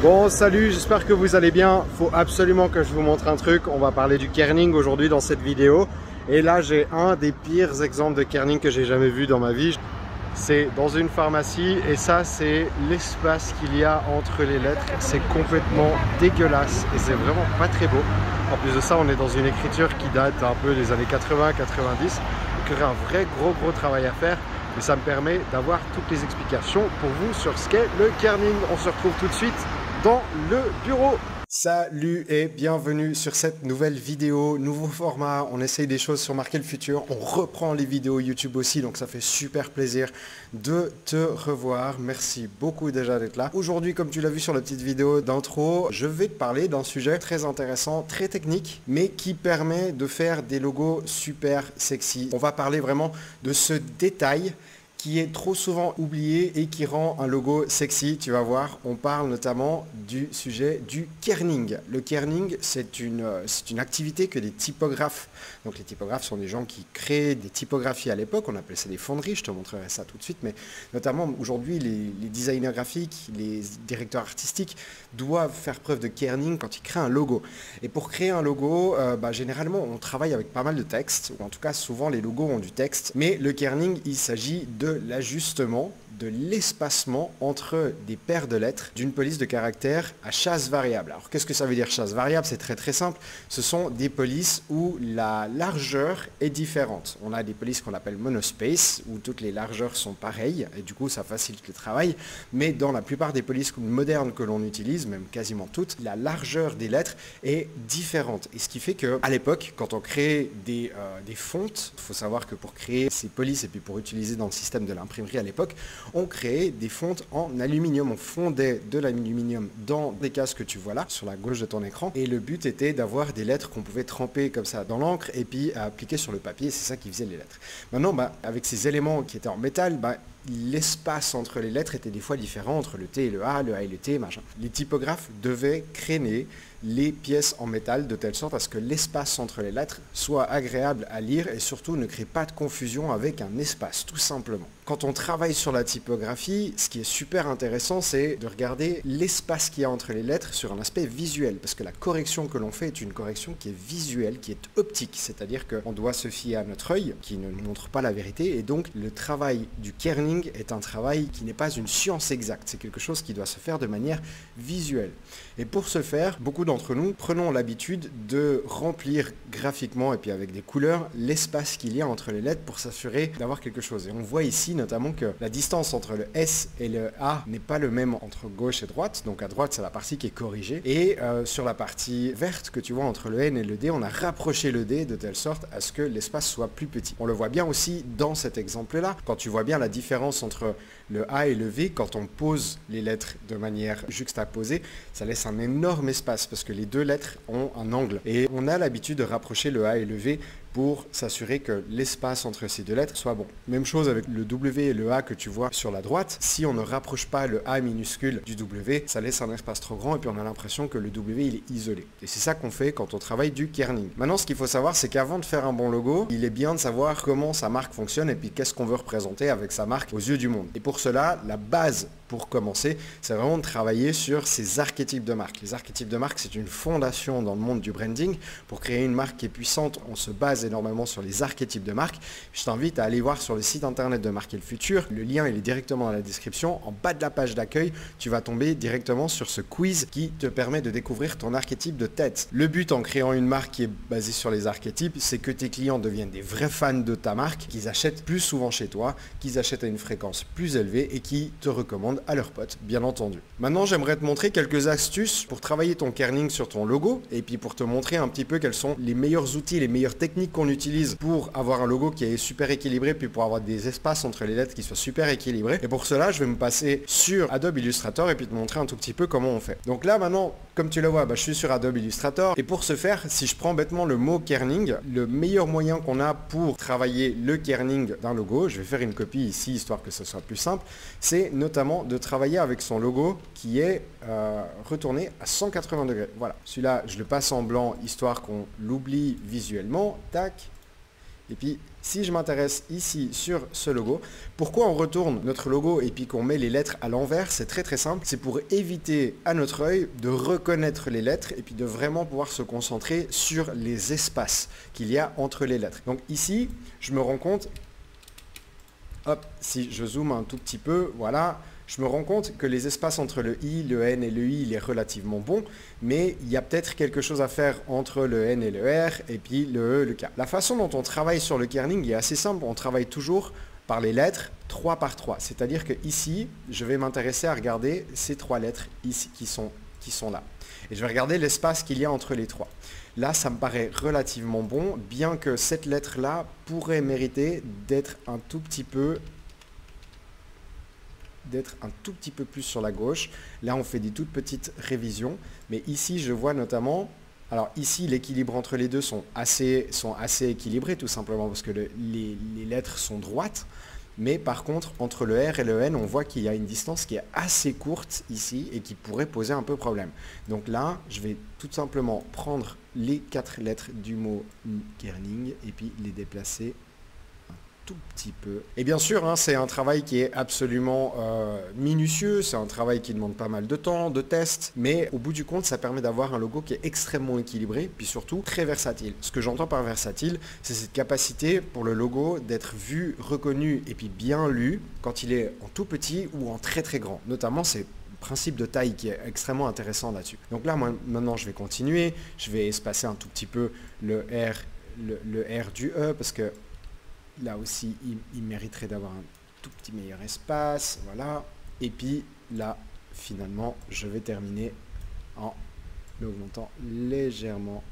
Bon, salut, j'espère que vous allez bien. Faut absolument que je vous montre un truc. On va parler du kerning aujourd'hui dans cette vidéo. Et là, j'ai un des pires exemples de kerning que j'ai jamais vu dans ma vie. C'est dans une pharmacie et ça, c'est l'espace qu'il y a entre les lettres. C'est complètement dégueulasse et c'est vraiment pas très beau. En plus de ça, on est dans une écriture qui date un peu des années 80-90. Donc, il y aurait un vrai gros travail à faire. Mais ça me permet d'avoir toutes les explications pour vous sur ce qu'est le kerning. On se retrouve tout de suite dans le bureau. Salut et bienvenue sur cette nouvelle vidéo, nouveau format. On essaye des choses sur Marquer le futur. On reprend les vidéos YouTube aussi, donc ça fait super plaisir de te revoir. Merci beaucoup déjà d'être là. Aujourd'hui, comme tu l'as vu sur la petite vidéo d'intro, je vais te parler d'un sujet très intéressant, très technique, mais qui permet de faire des logos super sexy. On va parler vraiment de ce détail qui est trop souvent oublié et qui rend un logo sexy. Tu vas voir, on parle notamment du sujet du kerning. Le kerning, c'est une activité que des typographes, donc les typographes sont des gens qui créent des typographies à l'époque, on appelait ça des fonderies, je te montrerai ça tout de suite, mais notamment aujourd'hui les designers graphiques, les directeurs artistiques doivent faire preuve de kerning quand ils créent un logo. Et pour créer un logo, généralement on travaille avec pas mal de texte, ou en tout cas souvent les logos ont du texte, mais le kerning, il s'agit de l'ajustement, de l'espacement entre des paires de lettres d'une police de caractère à chasse variable. Alors qu'est-ce que ça veut dire chasse variable? C'est très simple. Ce sont des polices où la largeur est différente. On a des polices qu'on appelle monospace, où toutes les largeurs sont pareilles, et du coup ça facilite le travail. Mais dans la plupart des polices modernes que l'on utilise, même quasiment toutes, la largeur des lettres est différente. Et ce qui fait qu'à l'époque, quand on crée des fontes, il faut savoir que pour créer ces polices et puis pour utiliser dans le système de l'imprimerie à l'époque, on créait des fontes en aluminium. On fondait de l'aluminium dans des cases que tu vois là, sur la gauche de ton écran. Et le but était d'avoir des lettres qu'on pouvait tremper comme ça dans l'encre et puis appliquer sur le papier. C'est ça qui faisait les lettres. Maintenant, avec ces éléments qui étaient en métal, l'espace entre les lettres était des fois différent entre le T et le A et le T, machin. Les typographes devaient créner les pièces en métal de telle sorte à ce que l'espace entre les lettres soit agréable à lire et surtout ne crée pas de confusion avec un espace, tout simplement. Quand on travaille sur la typographie, ce qui est super intéressant, c'est de regarder l'espace qu'il y a entre les lettres sur un aspect visuel, parce que la correction que l'on fait est une correction qui est visuelle, qui est optique, c'est-à-dire qu'on doit se fier à notre œil, qui ne nous montre pas la vérité, et donc le travail du kerning est un travail qui n'est pas une science exacte, c'est quelque chose qui doit se faire de manière visuelle. Et pour ce faire, beaucoup d'entre nous prenons l'habitude de remplir graphiquement et puis avec des couleurs l'espace qu'il y a entre les lettres pour s'assurer d'avoir quelque chose. Et on voit ici notamment que la distance entre le S et le A n'est pas le même entre gauche et droite. Donc à droite, c'est la partie qui est corrigée. Et sur la partie verte que tu vois entre le N et le D, on a rapproché le D de telle sorte à ce que l'espace soit plus petit. On le voit bien aussi dans cet exemple-là. Quand tu vois bien la différence entre le A et le V, quand on pose les lettres de manière juxtaposée, ça laisse un énorme espace parce que les deux lettres ont un angle. Et on a l'habitude de rapprocher le A et le V pour s'assurer que l'espace entre ces deux lettres soit bon. Même chose avec le W et le A que tu vois sur la droite. Si on ne rapproche pas le A minuscule du W, ça laisse un espace trop grand et puis on a l'impression que le W il est isolé. Et c'est ça qu'on fait quand on travaille du kerning. Maintenant, ce qu'il faut savoir, c'est qu'avant de faire un bon logo, il est bien de savoir comment sa marque fonctionne et puis qu'est-ce qu'on veut représenter avec sa marque aux yeux du monde. Et pour cela, la base pour commencer, c'est vraiment de travailler sur ces archétypes de marque. Les archétypes de marque, c'est une fondation dans le monde du branding. Pour créer une marque qui est puissante, on se base énormément sur les archétypes de marque. Je t'invite à aller voir sur le site internet de Marquer le futur. Le lien il est directement dans la description. En bas de la page d'accueil, tu vas tomber directement sur ce quiz qui te permet de découvrir ton archétype de tête. Le but en créant une marque qui est basée sur les archétypes, c'est que tes clients deviennent des vrais fans de ta marque, qu'ils achètent plus souvent chez toi, qu'ils achètent à une fréquence plus élevée et qui te recommandent à leurs potes, bien entendu. Maintenant, j'aimerais te montrer quelques astuces pour travailler ton kerning sur ton logo et puis pour te montrer un petit peu quels sont les meilleurs outils, les meilleures techniques qu'on utilise pour avoir un logo qui est super équilibré puis pour avoir des espaces entre les lettres qui soient super équilibrés. Et pour cela, je vais me passer sur Adobe Illustrator et puis te montrer un tout petit peu comment on fait. Donc là, maintenant, comme tu le vois, je suis sur Adobe Illustrator et pour ce faire, si je prends bêtement le mot kerning, le meilleur moyen qu'on a pour travailler le kerning d'un logo, je vais faire une copie ici histoire que ce soit plus simple, c'est notamment de travailler avec son logo qui est retourné à 180 degrés. Voilà, celui-là, je le passe en blanc histoire qu'on l'oublie visuellement. Tac. Et puis, Si je m'intéresse ici sur ce logo, pourquoi on retourne notre logo et puis qu'on met les lettres à l'envers? C'est très très simple, c'est pour éviter à notre œil de reconnaître les lettres et puis de vraiment pouvoir se concentrer sur les espaces qu'il y a entre les lettres. Donc ici, je me rends compte, hop, si je zoome un tout petit peu, voilà, je me rends compte que les espaces entre le I, le N et le I, il est relativement bon, mais il y a peut-être quelque chose à faire entre le N et le R, et puis le E, le K. La façon dont on travaille sur le kerning est assez simple, on travaille toujours par les lettres 3 par 3. C'est-à-dire que ici, je vais m'intéresser à regarder ces 3 lettres ici qui sont là. Et je vais regarder l'espace qu'il y a entre les 3. Là, ça me paraît relativement bon, bien que cette lettre-là pourrait mériter d'être un tout petit peu plus sur la gauche. Là, on fait des toutes petites révisions. Mais ici, je vois notamment... Alors ici, l'équilibre entre les deux sont assez équilibrés, tout simplement, parce que les lettres sont droites. Mais par contre, entre le R et le N, on voit qu'il y a une distance qui est assez courte ici et qui pourrait poser un peu problème. Donc là, je vais tout simplement prendre les 4 lettres du mot kerning et puis les déplacer tout petit peu. Et bien sûr, hein, c'est un travail qui est absolument minutieux, c'est un travail qui demande pas mal de temps, de tests, mais au bout du compte, ça permet d'avoir un logo qui est extrêmement équilibré, puis surtout très versatile. Ce que j'entends par versatile, c'est cette capacité pour le logo d'être vu, reconnu et puis bien lu quand il est en tout petit ou en très très grand. Notamment, c'est principe de taille qui est extrêmement intéressant là-dessus. Donc là, moi, maintenant, je vais continuer, je vais espacer un tout petit peu le R du E, parce que là aussi, il mériterait d'avoir un tout petit meilleur espace, voilà. Et puis là, finalement, je vais terminer en augmentant légèrement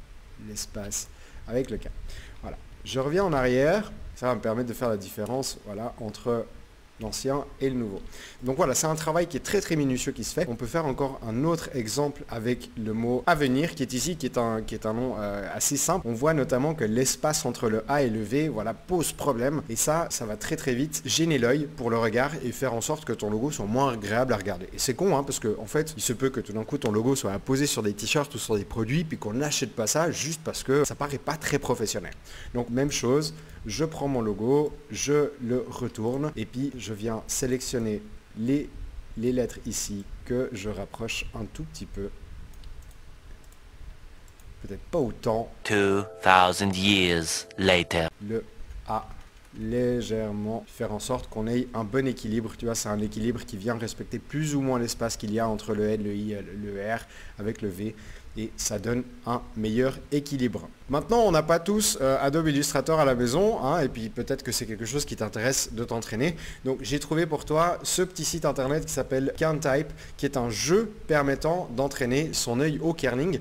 l'espace avec le K. Voilà. Je reviens en arrière, ça va me permettre de faire la différence, voilà, entre l'ancien et le nouveau. Donc voilà, c'est un travail qui est très très minutieux qui se fait. On peut faire encore un autre exemple avec le mot avenir qui est ici, qui est un nom assez simple. On voit notamment que l'espace entre le A et le V, voilà, pose problème. Et ça va très très vite gêner l'œil pour le regard et faire en sorte que ton logo soit moins agréable à regarder. Et c'est con, hein, parce que en fait, il se peut que tout d'un coup ton logo soit apposé sur des t-shirts ou sur des produits, puis qu'on n'achète pas ça juste parce que ça paraît pas très professionnel. Donc même chose, je prends mon logo, je le retourne et puis je viens sélectionner les lettres ici que je rapproche un tout petit peu. Peut-être pas autant. 2000 years later. Le A légèrement, faire en sorte qu'on ait un bon équilibre. Tu vois, c'est un équilibre qui vient respecter plus ou moins l'espace qu'il y a entre le N, le I, le R avec le V. Et ça donne un meilleur équilibre. Maintenant, on n'a pas tous Adobe Illustrator à la maison, hein, et puis peut-être que c'est quelque chose qui t'intéresse de t'entraîner. Donc j'ai trouvé pour toi ce petit site internet qui s'appelle KernType, qui est un jeu permettant d'entraîner son œil au kerning.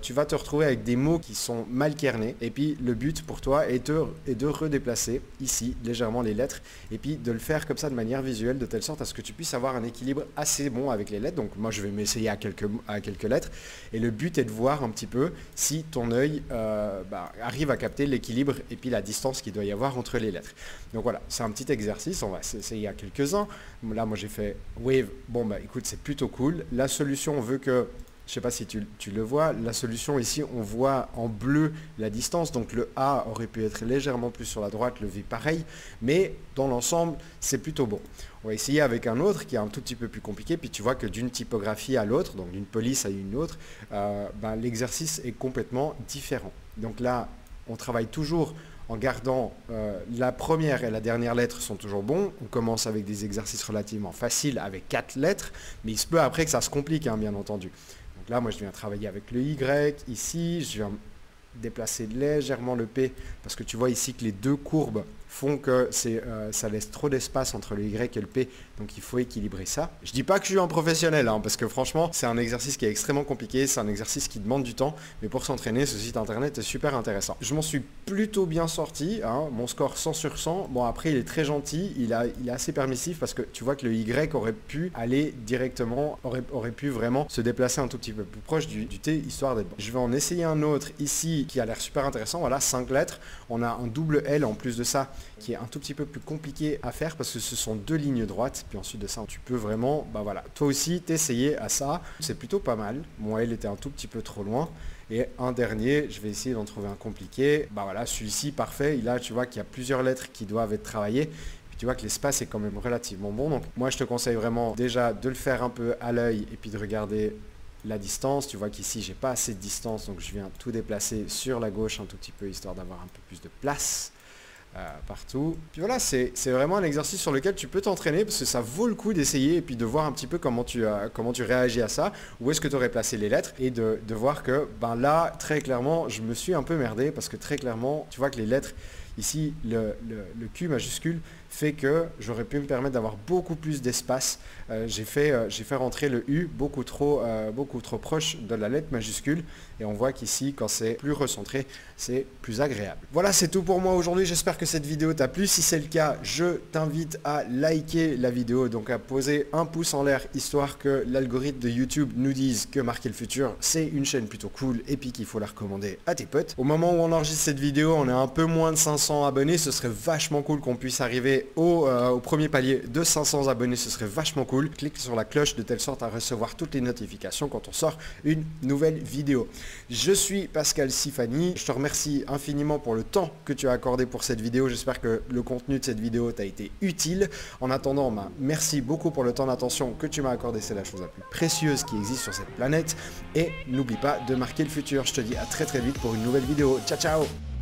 Tu vas te retrouver avec des mots qui sont mal kernés, et puis le but pour toi est de redéplacer ici légèrement les lettres, et puis de le faire comme ça de manière visuelle, de telle sorte à ce que tu puisses avoir un équilibre assez bon avec les lettres. Donc moi je vais m'essayer à quelques lettres, et le but est de voir un petit peu si ton œil arrive à capter l'équilibre et puis la distance qu'il doit y avoir entre les lettres. Donc voilà, c'est un petit exercice, on va essayer à quelques-uns. Là, moi j'ai fait Wave, bon bah écoute, c'est plutôt cool. La solution, on veut que, je ne sais pas si tu le vois, la solution ici, on voit en bleu la distance, donc le A aurait pu être légèrement plus sur la droite, le V pareil, mais dans l'ensemble, c'est plutôt bon. On va essayer avec un autre qui est un tout petit peu plus compliqué, puis tu vois que d'une typographie à l'autre, donc d'une police à une autre, l'exercice est complètement différent. Donc là, on travaille toujours en gardant la première et la dernière lettre sont toujours bons. On commence avec des exercices relativement faciles avec 4 lettres, mais il se peut après que ça se complique, hein, bien entendu. Donc là, moi, je viens travailler avec le Y ici, je viens déplacer légèrement le P, parce que tu vois ici que les deux courbes font que ça laisse trop d'espace entre le Y et le P, donc il faut équilibrer ça. Je dis pas que je suis un professionnel, hein, parce que franchement, c'est un exercice qui est extrêmement compliqué, c'est un exercice qui demande du temps, mais pour s'entraîner, ce site internet est super intéressant. Je m'en suis plutôt bien sorti, hein, mon score 100 sur 100, bon après il est très gentil, il est assez permissif, parce que tu vois que le Y aurait pu aller directement, aurait pu vraiment se déplacer un tout petit peu plus proche du T, histoire d'être bon. Je vais en essayer un autre ici, qui a l'air super intéressant, voilà, 5 lettres, on a un double L en plus de ça, qui est un tout petit peu plus compliqué à faire parce que ce sont 2 lignes droites. Puis ensuite de ça, tu peux vraiment, bah voilà, toi aussi t'essayer à ça. C'est plutôt pas mal. Moi, il était un tout petit peu trop loin. Et un dernier, je vais essayer d'en trouver un compliqué. Bah voilà, celui-ci, parfait. Là, tu vois qu'il y a plusieurs lettres qui doivent être travaillées. Puis tu vois que l'espace est quand même relativement bon. Donc moi, je te conseille vraiment déjà de le faire un peu à l'œil et puis de regarder la distance. Tu vois qu'ici, j'ai pas assez de distance. Donc je viens tout déplacer sur la gauche un tout petit peu, histoire d'avoir un peu plus de place. Partout. Puis voilà, c'est vraiment un exercice sur lequel tu peux t'entraîner parce que ça vaut le coup d'essayer et puis de voir un petit peu comment tu réagis à ça, où est-ce que tu aurais placé les lettres et de voir que ben là, très clairement, je me suis un peu merdé parce que très clairement, tu vois que les lettres, ici, le Q majuscule fait que j'aurais pu me permettre d'avoir beaucoup plus d'espace. J'ai fait rentrer le U beaucoup trop proche de la lettre majuscule et on voit qu'ici, quand c'est plus recentré, c'est plus agréable. Voilà, c'est tout pour moi aujourd'hui. J'espère que cette vidéo t'a plu. Si c'est le cas, je t'invite à liker la vidéo, donc à poser un pouce en l'air, histoire que l'algorithme de YouTube nous dise que Marquer le Futur, c'est une chaîne plutôt cool et puis qu'il faut la recommander à tes potes. Au moment où on enregistre cette vidéo, on est un peu moins de 500 abonnés. Ce serait vachement cool qu'on puisse arriver au premier palier de 500 abonnés. Ce serait vachement cool. Clique sur la cloche de telle sorte à recevoir toutes les notifications quand on sort une nouvelle vidéo. Je suis Pascal Sifani. Je te remercie infiniment pour le temps que tu as accordé pour cette vidéo. J'espère que le contenu de cette vidéo t'a été utile. En attendant, merci beaucoup pour le temps d'attention que tu m'as accordé. C'est la chose la plus précieuse qui existe sur cette planète. Et n'oublie pas de marquer le futur. Je te dis à très vite pour une nouvelle vidéo. Ciao, ciao!